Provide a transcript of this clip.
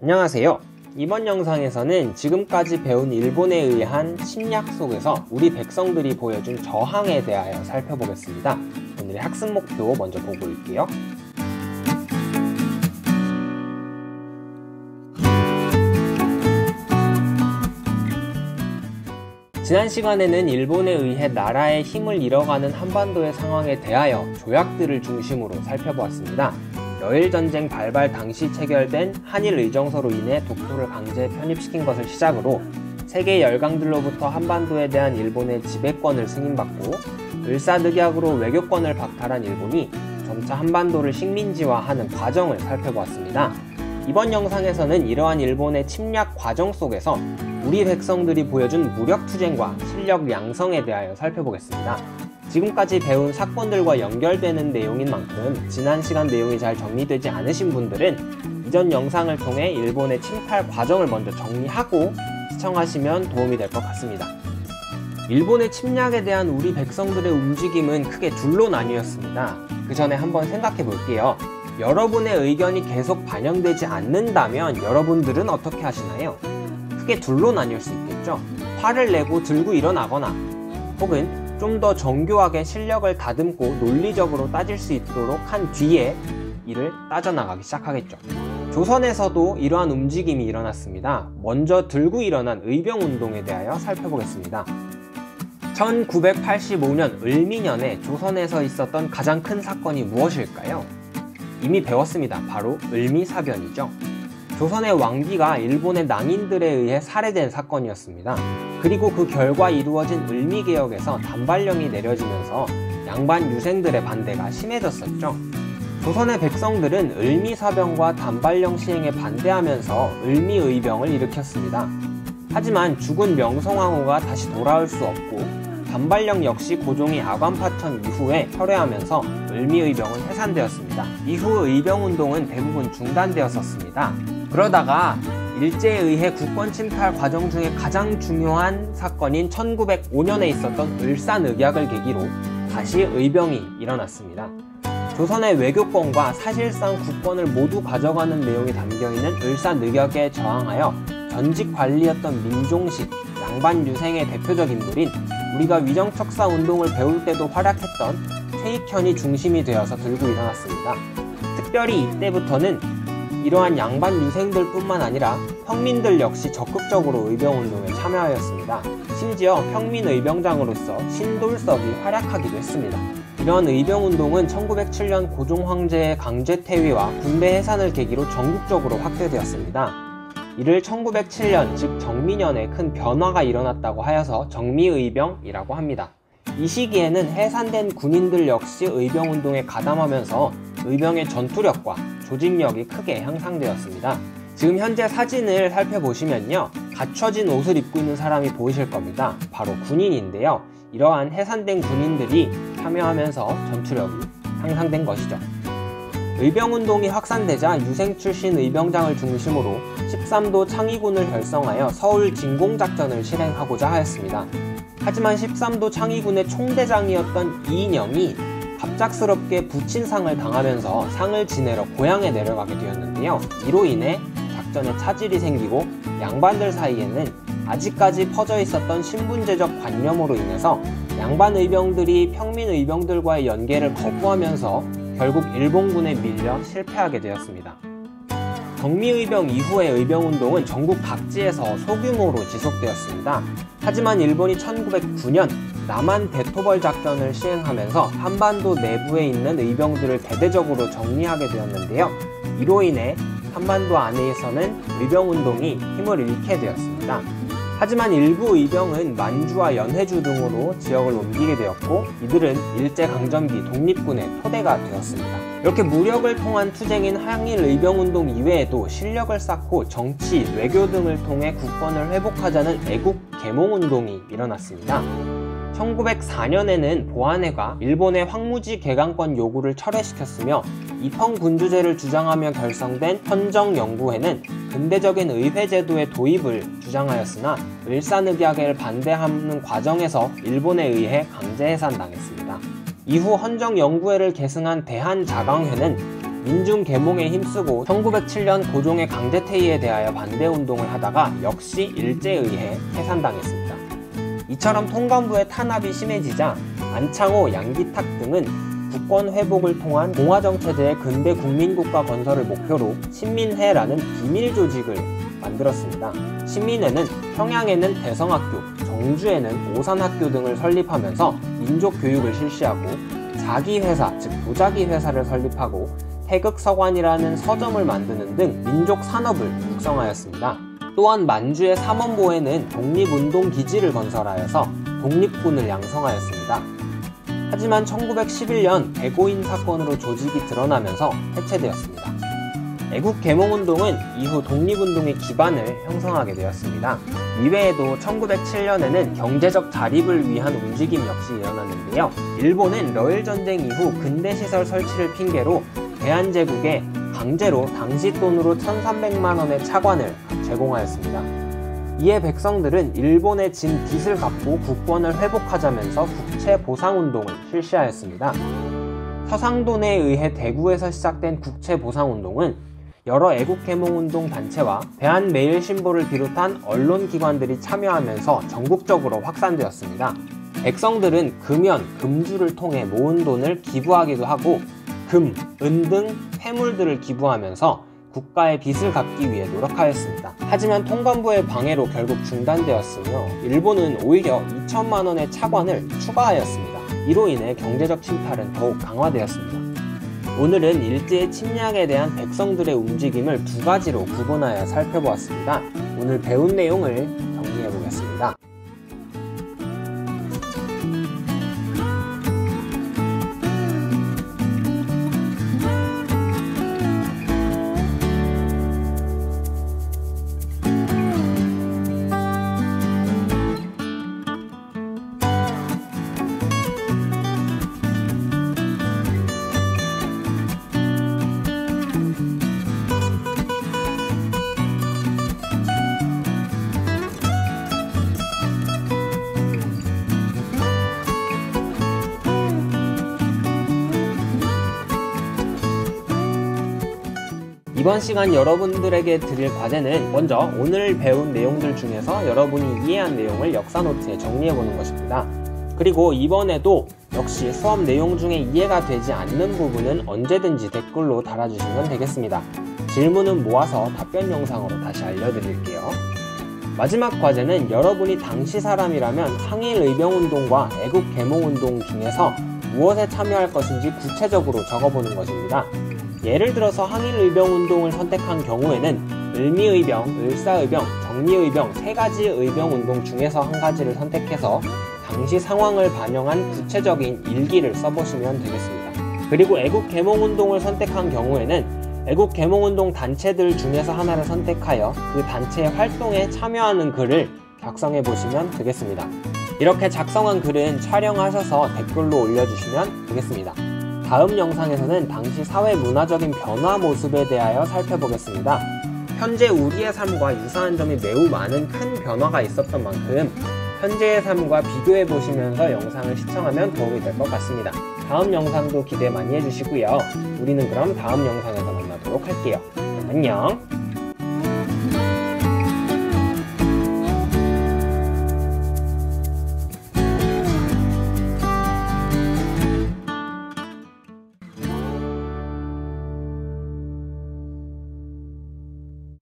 안녕하세요. 이번 영상에서는 지금까지 배운 일본에 의한 침략 속에서 우리 백성들이 보여준 저항에 대하여 살펴보겠습니다. 오늘의 학습 목표 먼저 보고 올게요. 지난 시간에는 일본에 의해 나라의 힘을 잃어가는 한반도의 상황에 대하여 조약들을 중심으로 살펴보았습니다. 러일전쟁 발발 당시 체결된 한일의정서로 인해 독도를 강제 편입시킨 것을 시작으로 세계 열강들로부터 한반도에 대한 일본의 지배권을 승인받고 을사늑약으로 외교권을 박탈한 일본이 점차 한반도를 식민지화하는 과정을 살펴보았습니다. 이번 영상에서는 이러한 일본의 침략 과정 속에서 우리 백성들이 보여준 무력투쟁과 실력 양성에 대하여 살펴보겠습니다. 지금까지 배운 사건들과 연결되는 내용인 만큼 지난 시간 내용이 잘 정리되지 않으신 분들은 이전 영상을 통해 일본의 침탈 과정을 먼저 정리하고 시청하시면 도움이 될 것 같습니다. 일본의 침략에 대한 우리 백성들의 움직임은 크게 둘로 나뉘었습니다. 그 전에 한번 생각해 볼게요. 여러분의 의견이 계속 반영되지 않는다면 여러분들은 어떻게 하시나요? 크게 둘로 나뉠 수 있겠죠. 화를 내고 들고 일어나거나 혹은 좀 더 정교하게 실력을 다듬고 논리적으로 따질 수 있도록 한 뒤에 이를 따져나가기 시작하겠죠. 조선에서도 이러한 움직임이 일어났습니다. 먼저 들고 일어난 의병운동에 대하여 살펴보겠습니다. 1985년 을미년에 조선에서 있었던 가장 큰 사건이 무엇일까요? 이미 배웠습니다. 바로 을미사변이죠. 조선의 왕비가 일본의 낭인들에 의해 살해된 사건이었습니다. 그리고 그 결과 이루어진 을미개혁에서 단발령이 내려지면서 양반 유생들의 반대가 심해졌었죠. 조선의 백성들은 을미사변과 단발령 시행에 반대하면서 을미의병을 일으켰습니다. 하지만 죽은 명성황후가 다시 돌아올 수 없고 단발령 역시 고종이 아관파천 이후에 철회하면서 을미의병은 해산되었습니다. 이후 의병운동은 대부분 중단되었었습니다. 그러다가 일제에 의해 국권 침탈 과정 중에 가장 중요한 사건인 1905년에 있었던 을사늑약을 계기로 다시 의병이 일어났습니다. 조선의 외교권과 사실상 국권을 모두 가져가는 내용이 담겨있는 을사늑약에 저항하여 전직 관리였던 민종식, 양반 유생의 대표적 인물인 우리가 위정척사 운동을 배울 때도 활약했던 최익현이 중심이 되어서 들고 일어났습니다. 특별히 이때부터는 이러한 양반 유생들 뿐만 아니라 평민들 역시 적극적으로 의병운동에 참여하였습니다. 심지어 평민의병장으로서 신돌석이 활약하기도 했습니다. 이러한 의병운동은 1907년 고종 황제의 강제 퇴위와 군대 해산을 계기로 전국적으로 확대되었습니다. 이를 1907년 즉 정미년에 큰 변화가 일어났다고 하여서 정미의병이라고 합니다. 이 시기에는 해산된 군인들 역시 의병운동에 가담하면서 의병의 전투력과 조직력이 크게 향상되었습니다. 지금 현재 사진을 살펴보시면요, 갖춰진 옷을 입고 있는 사람이 보이실 겁니다. 바로 군인인데요. 이러한 해산된 군인들이 참여하면서 전투력이 향상된 것이죠. 의병운동이 확산되자 유생 출신 의병장을 중심으로 13도 창의군을 결성하여 서울 진공작전을 실행하고자 하였습니다. 하지만 13도 창의군의 총대장이었던 이인영이 갑작스럽게 부친상을 당하면서 상을 지내러 고향에 내려가게 되었는데요. 이로 인해 작전에 차질이 생기고 양반들 사이에는 아직까지 퍼져 있었던 신분제적 관념으로 인해서 양반 의병들이 평민 의병들과의 연계를 거부하면서 결국 일본군에 밀려 실패하게 되었습니다. 정미의병 이후의 의병운동은 전국 각지에서 소규모로 지속되었습니다. 하지만 일본이 1909년 남한 대토벌 작전을 시행하면서 한반도 내부에 있는 의병들을 대대적으로 정리하게 되었는데요. 이로 인해 한반도 안에서는 의병운동이 힘을 잃게 되었습니다. 하지만 일부 의병은 만주와 연해주 등으로 지역을 옮기게 되었고 이들은 일제강점기 독립군의 토대가 되었습니다. 이렇게 무력을 통한 투쟁인 항일의병운동 이외에도 실력을 쌓고 정치, 외교 등을 통해 국권을 회복하자는 애국 계몽운동이 일어났습니다. 1904년에는 보안회가 일본의 황무지 개강권 요구를 철회시켰으며 입헌군주제를 주장하며 결성된 헌정연구회는 근대적인 의회제도의 도입을 주장하였으나 을사늑약을 반대하는 과정에서 일본에 의해 강제 해산당했습니다. 이후 헌정연구회를 계승한 대한자강회는 민중 계몽에 힘쓰고 1907년 고종의 강제퇴위에 대하여 반대운동을 하다가 역시 일제에 의해 해산당했습니다. 이처럼 통감부의 탄압이 심해지자 안창호, 양기탁 등은 국권 회복을 통한 공화정체제의 근대 국민국가 건설을 목표로 신민회라는 비밀 조직을 만들었습니다. 신민회는 평양에는 대성학교, 정주에는 오산학교 등을 설립하면서 민족교육을 실시하고 자기회사, 즉 도자기회사를 설립하고 태극서관이라는 서점을 만드는 등 민족산업을 육성하였습니다. 또한 만주의 삼원보에는 독립운동기지를 건설하여서 독립군을 양성하였습니다. 하지만 1911년 배고인 사건으로 조직이 드러나면서 해체되었습니다. 애국개몽운동은 이후 독립운동의 기반을 형성하게 되었습니다. 이외에도 1907년에는 경제적 자립을 위한 움직임 역시 일어났는데요. 일본은 러일전쟁 이후 근대시설 설치를 핑계로 대한제국에 강제로 당시 돈으로 1,300만 원의 차관을 제공하였습니다. 이에 백성들은 일본에 진 빚을 갚고 국권을 회복하자면서 국채보상운동을 실시하였습니다. 서상돈에 의해 대구에서 시작된 국채보상운동은 여러 애국개몽운동 단체와 대한매일신보를 비롯한 언론기관들이 참여하면서 전국적으로 확산되었습니다. 백성들은 금연, 금주를 통해 모은 돈을 기부하기도 하고 금, 은 등 폐물들을 기부하면서 국가의 빚을 갚기 위해 노력하였습니다. 하지만 통감부의 방해로 결국 중단되었으며 일본은 오히려 2천만 원의 차관을 추가하였습니다. 이로 인해 경제적 침탈은 더욱 강화되었습니다. 오늘은 일제의 침략에 대한 백성들의 움직임을 두 가지로 구분하여 살펴보았습니다. 오늘 배운 내용을 정리해 보겠습니다. 이번 시간 여러분들에게 드릴 과제는 먼저 오늘 배운 내용들 중에서 여러분이 이해한 내용을 역사노트에 정리해보는 것입니다. 그리고 이번에도 역시 수업 내용 중에 이해가 되지 않는 부분은 언제든지 댓글로 달아주시면 되겠습니다. 질문은 모아서 답변 영상으로 다시 알려드릴게요. 마지막 과제는 여러분이 당시 사람이라면 항일의병운동과 애국개몽운동 중에서 무엇에 참여할 것인지 구체적으로 적어보는 것입니다. 예를 들어서 항일의병운동을 선택한 경우에는 을미의병, 을사의병, 정리의병 세 가지 의병운동 중에서 한 가지를 선택해서 당시 상황을 반영한 구체적인 일기를 써보시면 되겠습니다. 그리고 애국개몽운동을 선택한 경우에는 애국개몽운동 단체들 중에서 하나를 선택하여 그 단체의 활동에 참여하는 글을 작성해 보시면 되겠습니다. 이렇게 작성한 글은 촬영하셔서 댓글로 올려주시면 되겠습니다. 다음 영상에서는 당시 사회 문화적인 변화 모습에 대하여 살펴보겠습니다. 현재 우리의 삶과 유사한 점이 매우 많은 큰 변화가 있었던 만큼 현재의 삶과 비교해 보시면서 영상을 시청하면 도움이 될 것 같습니다. 다음 영상도 기대 많이 해주시고요. 우리는 그럼 다음 영상에서 만나도록 할게요. 그럼 안녕!